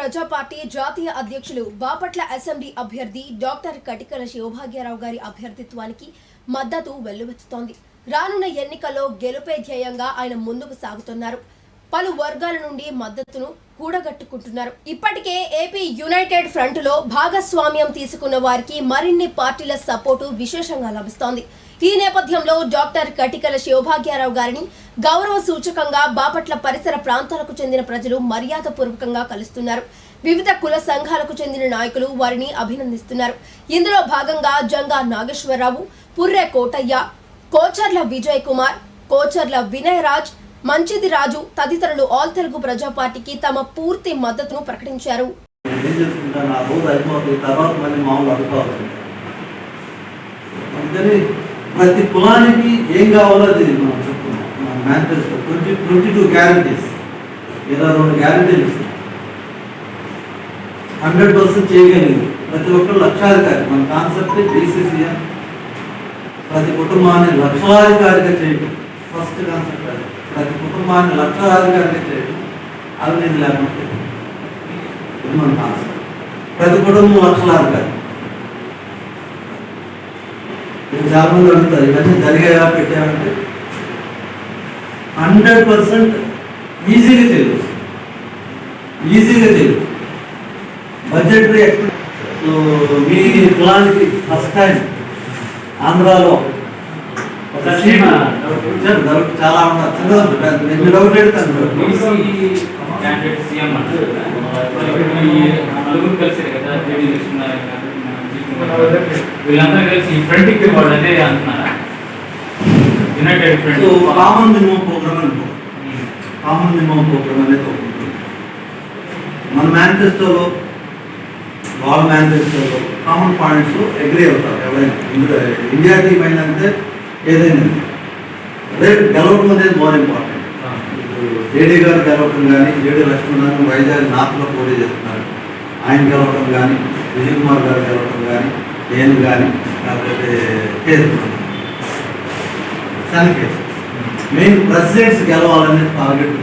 ప్రజా పార్టీ జాతీయ అధ్యక్షులు బాపట్ల అసెంబ్లీ అభ్యర్థి డాక్టర్ కటికల శివభాగ్యరావు గారి అభ్యర్థిత్వానికి మద్దతు వెల్లువెత్తుతోంది. రానున్న ఎన్నికల్లో గెలుపే ధ్యేయంగా ఆయన ముందుకు సాగుతున్నారు. పలు వర్గాల నుండి మద్దతును కూడగట్టుకుంటున్నారు. ఇప్పటికే ఏపీ యునైటెడ్ ఫ్రంట్ లో భాగస్వామ్యం తీసుకున్న వారికి మరిన్ని పార్టీల సపోర్టు విశేషంగా లభిస్తోంది. ఈ నేపథ్యంలో డాక్టర్ కటికల శివభాగ్యరావు గారిని గౌరవ సూచకంగా బాపట్ల పరిసర ప్రాంతాలకు చెందిన ప్రజలు మర్యాదపూర్వకంగా కలుస్తున్నారు. వివిధ కుల సంఘాలకు చెందిన నాయకులు వారిని అభినందిస్తున్నారు. ఇందులో భాగంగా జంగా నాగేశ్వరరావు, పుర్రె కోటయ్య, కోచర్ల విజయ్ కుమార్, కోచర్ల వినయ్ రాజ్, మంచిది రాజు తదితరులు ఆల్ తెలుగు ప్రజా పార్టీకి తమ పూర్తి మద్దతును ప్రకటించారు. ప్రతి కులానికి ఏం కావాలో అది మనం చెప్తున్నాం. మన మేనిఫెస్టో 22 గ్యారంటీస్, 22 గ్యారంటీలు ఇస్తాం. 100% చేయగలిగింది. ప్రతి ఒక్కరు లక్షాధికారి. మన కాన్సెప్ట్ బీసీసీఎం, ప్రతి కుటుంబాన్ని లక్షాధికారిగా చేయడం. ఫస్ట్ కాన్సెప్ట్ అది. ప్రతి కుటుంబాన్ని లక్షాధికారిగా చేయడం. అవినీతి లేకపోతే ఇది మన కాన్సెప్ట్. ప్రతి కుటుంబం లక్షలాధికారి. చాలా మంది అడుగుతారు ఇవన్నీ జరిగాయా పెట్టామంటే 100% ఈజీగా చేయవచ్చు. బడ్జెటరీ సో మీ కులానికి ఫస్ట్ టైం ఆంధ్రాలో చాలా ఉన్నారు. నేను డౌట్ అడుగుతాను. వీళ్ళందరూ కలిసి ఫ్రంట్కి వాళ్ళు అదే అంటున్నారా? United front common minimum programme అనుకో. కామన్ మినిమం ప్రోగ్రామ్ అనేది ఒకటి మన మేనిఫెస్టోలో, వాళ్ళ మేనిఫెస్టోలో కామన్ పాయింట్స్ అగ్రీ అవుతారు ఎవరైనా. ఇండియా టీమ్ అయినంటే ఏదైనా రేపు గెలవడం అనేది మోర్ ఇంపార్టెంట్. జేడీ గారు గెలవడం కానీ, జేడీ లక్ష్మణ్ వైజాగ్ నార్త్లో పోటీ చేస్తున్నారు, ఆయన గెలవడం కానీ, విజయ్ కుమార్ గారు గెలవడం కానీ, నేను కానీ, లేకపోతే కేసు కేసు మెయిన్ ప్రెసిడెంట్స్ గెలవాలనే టార్గెట్.